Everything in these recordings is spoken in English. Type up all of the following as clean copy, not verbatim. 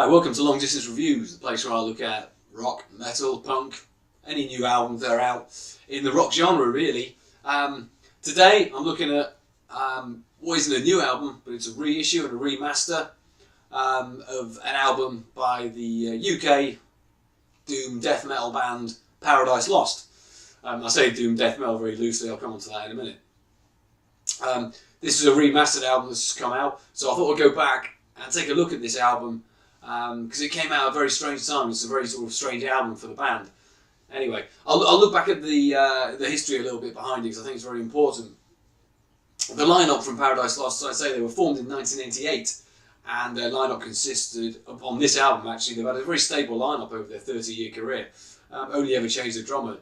Welcome to Long Distance Reviews, the place where I look at rock, metal, punk, any new albums that are out in the rock genre, really. Today I'm looking at what isn't a new album, but it's a reissue and a remaster of an album by the UK doom death metal band Paradise Lost. I say doom death metal very loosely, I'll come on to that in a minute. This is a remastered album that's just come out, so I thought I'd go back and take a look at this album because it came out at a very strange time. It's a very sort of strange album for the band. Anyway, I'll look back at the history a little bit behind it because I think it's very important. The lineup from Paradise Lost, as I say, they were formed in 1988, and their lineup consisted, on this album actually, they've had a very stable lineup over their 30-year career. Only ever changed the drummer,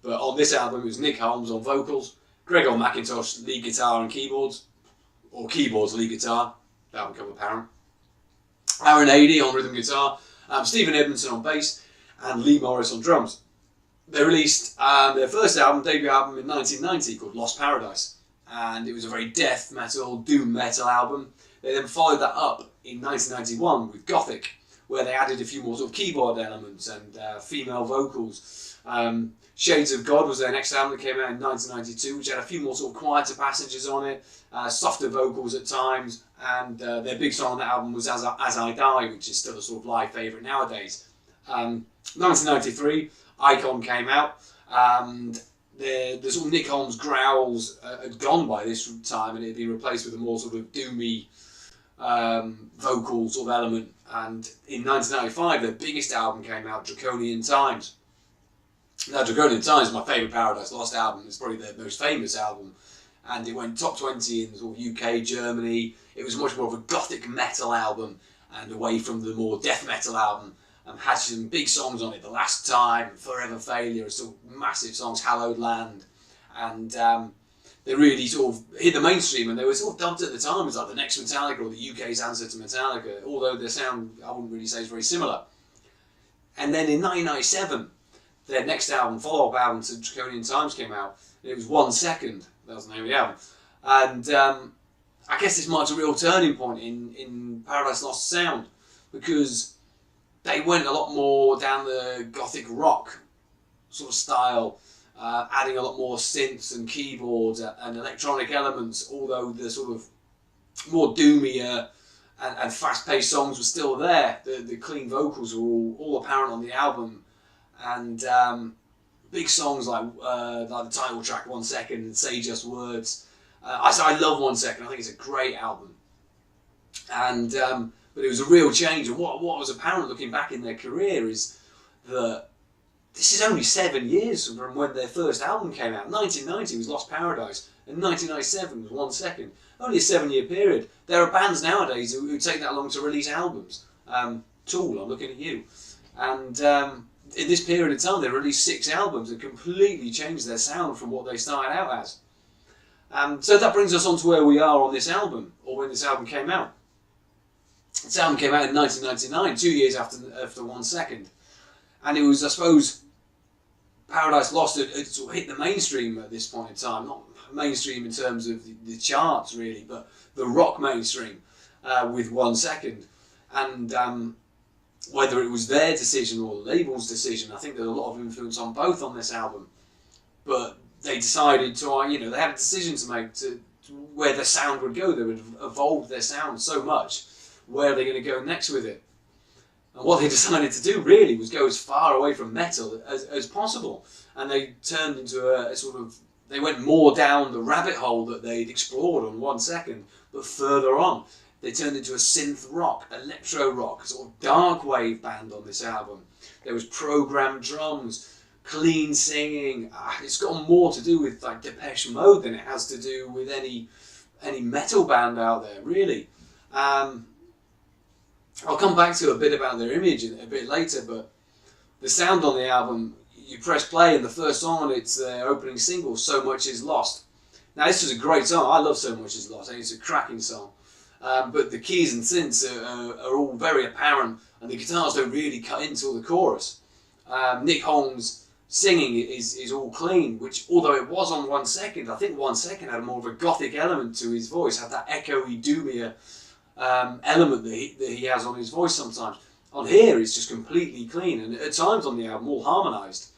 but on this album it was Nick Holmes on vocals, Gregor McIntosh lead guitar and keyboards, or keyboards lead guitar, that will become apparent. Aaron Adey on rhythm guitar, Stephen Edmondson on bass, and Lee Morris on drums. They released their first album, debut album, in 1990 called Lost Paradise, and it was a very death metal, doom metal album. They then followed that up in 1991 with Gothic, where they added a few more sort of keyboard elements and female vocals. Shades of God was their next album that came out in 1992, which had a few more sort of quieter passages on it, softer vocals at times, and their big song on that album was As I Die, which is still a sort of live favourite nowadays. 1993, Icon came out, and the sort of Nick Holmes growls had gone by this time, and it had been replaced with a more sort of doomy vocal sort of element. And in 1995, their biggest album came out, Draconian Times. Now, Draconian Times is my favourite Paradise Lost album. It's probably their most famous album, and it went top 20 in sort of UK, Germany. It was much more of a gothic metal album, and away from the more death metal album. Had some big songs on it, The Last Time, Forever Failure, sort of massive songs, Hallowed Land, and they really sort of hit the mainstream, and they were sort of dubbed at the time as like the next Metallica, or the UK's answer to Metallica, although their sound, I wouldn't really say, is very similar. And then in 1997, their next album, follow-up album to Draconian Times, came out, and it was 1 Second. That was the name of the album. And I guess this marks a real turning point in Paradise Lost sound, because they went a lot more down the gothic rock sort of style, adding a lot more synths and keyboards and electronic elements, although the sort of more doomier and fast-paced songs were still there. The clean vocals were all apparent on the album, and big songs like the title track 1 Second and Say Just Words. I love 1 Second. I think it's a great album, and but it was a real change. And what was apparent looking back in their career is that this is only 7 years from when their first album came out. 1990 was Lost Paradise, and 1997 was 1 Second. Only a 7-year period. There are bands nowadays who take that long to release albums. Tool, I'm looking at you. And in this period of time, they released 6 albums and completely changed their sound from what they started out as. So that brings us on to where we are on this album, or when this album came out. This album came out in 1999, 2 years after 1 Second. And it was, I suppose, Paradise Lost had sort of hit the mainstream at this point in time. Not mainstream in terms of the charts, really, but the rock mainstream with 1 Second. And whether it was their decision or the label's decision, I think there's a lot of influence on both on this album. But they decided to, they had a decision to make to where their sound would go. They would evolve their sound so much. Where are they going to go next with it? And what they decided to do really was go as far away from metal as possible. And they turned into a sort of, they went more down the rabbit hole that they'd explored on 1 Second, but further on. They turned into a synth rock, electro rock, sort of dark wave band on this album. There was programmed drums, clean singing. It's got more to do with like Depeche Mode than it has to do with any metal band out there, really. I'll come back to a bit about their image a bit later, but the sound on the album, you press play and the first song on it's their opening single, So Much Is Lost. Now this is a great song. I love So Much Is Lost. I think it's a cracking song. But the keys and synths are all very apparent, and the guitars don't really cut into the chorus. Nick Holmes' singing is all clean, which, although it was on 1 Second, I think 1 Second had more of a gothic element to his voice, had that echoey, doomier element that he has on his voice sometimes. On here, it's just completely clean, and at times on the album, all harmonised.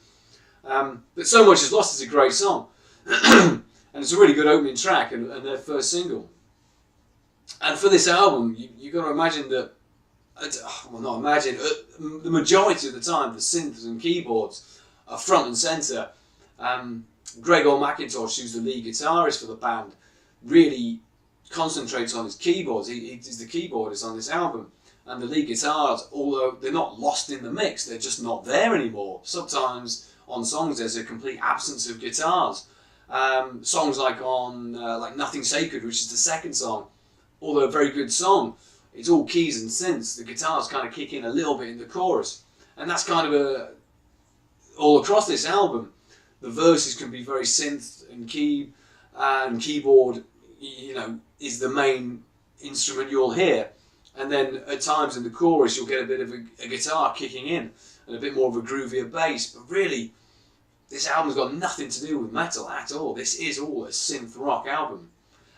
But So Much Is Lost is a great song, and it's a really good opening track and their first single. And for this album, you've got to imagine that, well, not imagine, the majority of the time, the synths and keyboards are front and centre. Gregor McIntosh, who's the lead guitarist for the band, really concentrates on his keyboards. He's the keyboardist on this album. And the lead guitars, although they're not lost in the mix, they're just not there anymore. Sometimes on songs there's a complete absence of guitars. Songs like on like Nothing Sacred, which is the second song, although a very good song, it's all keys and synths. The guitars kind of kick in a little bit in the chorus. And that's kind of all across this album. The verses can be very synth and keyboard, you know, is the main instrument you'll hear. And then at times in the chorus you'll get a bit of a guitar kicking in and a bit more of a groovier bass. But really, this album's got nothing to do with metal at all. This is all a synth rock album.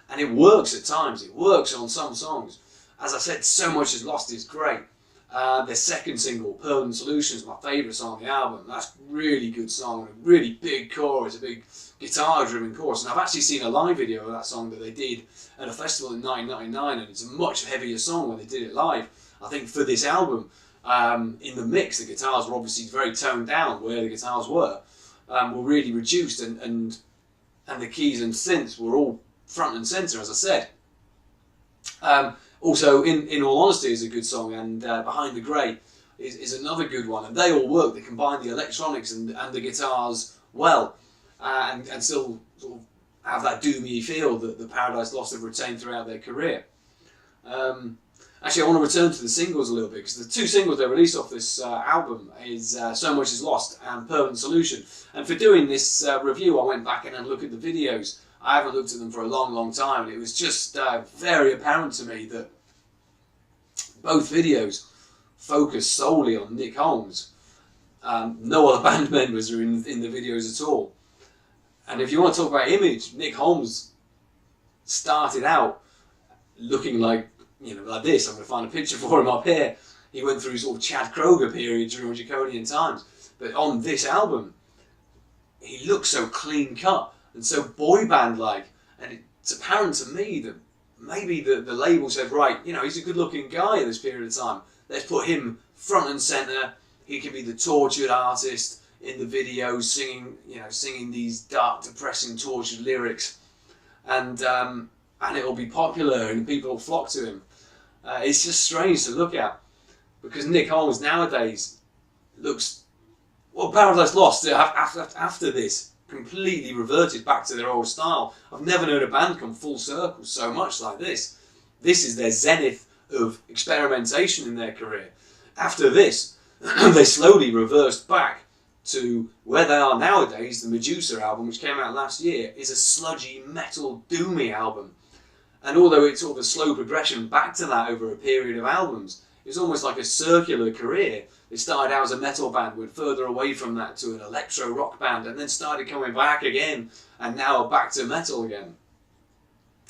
And it works at times. It works on some songs. As I said, So Much Is Lost is great. Their second single, Permanent Solution, is my favourite song on the album. That's a really good song, a really big chorus, a big guitar-driven chorus. And I've actually seen a live video of that song that they did at a festival in 1999, and it's a much heavier song when they did it live. I think for this album, in the mix, the guitars were obviously very toned down where the guitars were really reduced, and the keys and synths were all front and centre, as I said. Also, in all honesty, is a good song, and Behind the Grey is another good one, and they all work. They combine the electronics and the guitars well, and still sort of have that doomy feel that the Paradise Lost have retained throughout their career. Actually, I want to return to the singles a little bit, because the two singles they released off this album is So Much Is Lost and Permanent Solution. And for doing this review, I went back and had a look at the videos. I haven't looked at them for a long, long time, and it was just very apparent to me that both videos focus solely on Nick Holmes. No other band members are in the videos at all. And if you want to talk about image, Nick Holmes started out looking like, you know, like this. I'm going to find a picture for him up here. He went through sort of Chad Kroger period during Draconian times. But on this album, he looks so clean cut and so boy band-like. And it's apparent to me that maybe the label said, right, you know, he's a good looking guy at this period of time. Let's put him front and centre. He can be the tortured artist in the videos, singing these dark, depressing, tortured lyrics. And it'll be popular and people will flock to him. It's just strange to look at, because Nick Holmes nowadays looks, well, Paradise Lost after this completely reverted back to their old style. I've never known a band come full circle so much like this. This is their zenith of experimentation in their career. After this, they slowly reversed back to where they are nowadays. The Medusa album, which came out last year, is a sludgy, metal, doomy album. And although it's sort of a slow progression back to that over a period of albums, it's almost like a circular career. They started out as a metal band, went further away from that to an electro rock band, and then started coming back again, and now are back to metal again.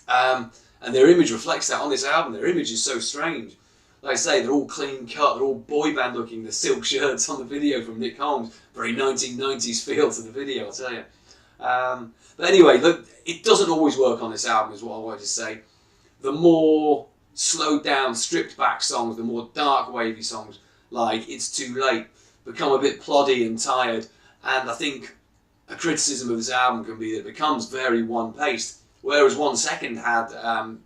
And their image reflects that on this album. Their image is so strange. Like I say, they're all clean cut, they're all boy band looking. The silk shirts on the video from Nick Holmes, very 1990s feel to the video, I'll tell you. But anyway, look, it doesn't always work on this album, is what I wanted to say. The more slowed down, stripped back songs, the more dark, wavy songs, like It's Too Late, become a bit ploddy and tired. And I think a criticism of this album can be that it becomes very one-paced. Whereas 1 Second had a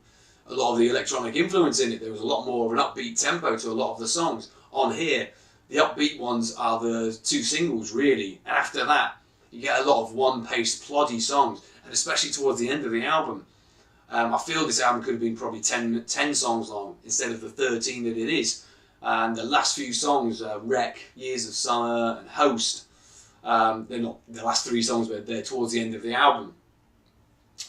lot of the electronic influence in it, there was a lot more of an upbeat tempo to a lot of the songs. On here, the upbeat ones are the two singles, really. And after that, you get a lot of one-paced, ploddy songs, and especially towards the end of the album. I feel this album could have been probably 10 songs long instead of the 13 that it is. And the last few songs, Wreck, Years of Summer, and Host, they're not the last 3 songs, but they're towards the end of the album,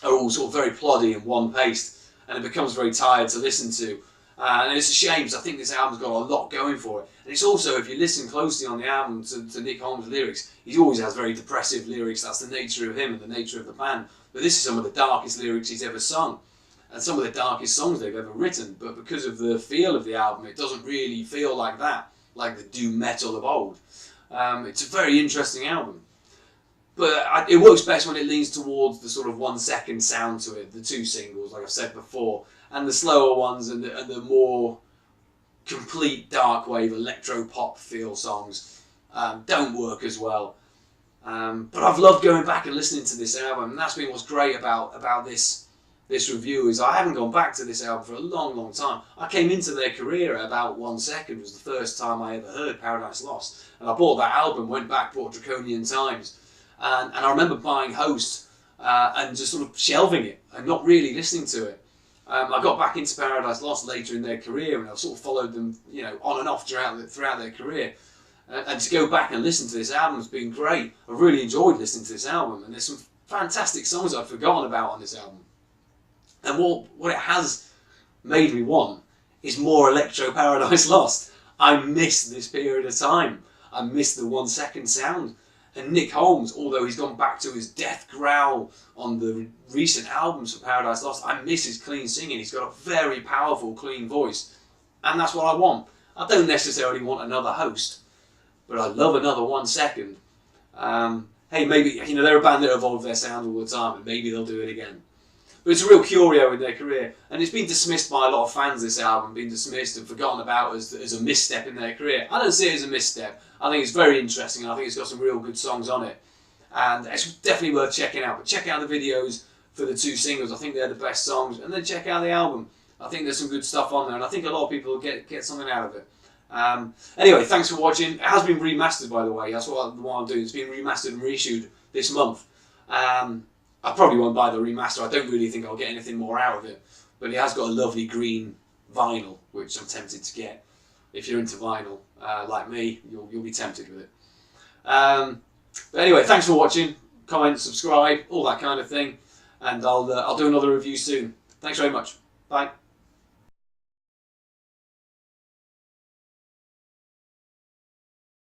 are all sort of very ploddy and one-paced, and it becomes very tired to listen to. And it's a shame, because I think this album's got a lot going for it. And it's also, if you listen closely on the album to Nick Holmes' lyrics, he always has very depressive lyrics. That's the nature of him and the nature of the band. But this is some of the darkest lyrics he's ever sung, and some of the darkest songs they've ever written. But because of the feel of the album, it doesn't really feel like that. like the doom metal of old. It's a very interesting album. But it works best when it leans towards the sort of 1 second sound to it, the 2 singles, like I've said before, and the slower ones and the more complete dark wave electro pop feel songs don't work as well. But I've loved going back and listening to this album, and that's been what's great about this review, is I haven't gone back to this album for a long time. I came into their career at about 1 second, was the first time I ever heard Paradise Lost, and I bought that album, went back, bought Draconian Times. And I remember buying Host and just sort of shelving it and not really listening to it. I got back into Paradise Lost later in their career, and I sort of followed them, on and off throughout their career. And to go back and listen to this album has been great. I've really enjoyed listening to this album, and there's some fantastic songs I've forgotten about on this album. And what it has made me want is more electro Paradise Lost. I miss this period of time. I miss the 1 second sound. And Nick Holmes, although he's gone back to his death growl on the recent albums for Paradise Lost, I miss his clean singing. He's got a very powerful, clean voice. And that's what I want. I don't necessarily want another Host, but I love another 1 second. Hey, maybe, they're a band that evolve their sound all the time, and maybe they'll do it again. But it's a real curio in their career, and it's been dismissed by a lot of fans, this album, been dismissed and forgotten about as a misstep in their career. I don't see it as a misstep. I think it's very interesting, and I think it's got some real good songs on it. And it's definitely worth checking out. But check out the videos for the 2 singles. I think they're the best songs. And then check out the album. I think there's some good stuff on there, and I think a lot of people will get something out of it. Anyway, thanks for watching. It has been remastered, by the way. That's what I'm doing. It's been remastered and reissued this month. I probably won't buy the remaster. I don't really think I'll get anything more out of it. But it has got a lovely green vinyl, which I'm tempted to get. If you're into vinyl, like me, you'll be tempted with it. But anyway, thanks for watching. Comment, subscribe, all that kind of thing. And I'll do another review soon. Thanks very much. Bye.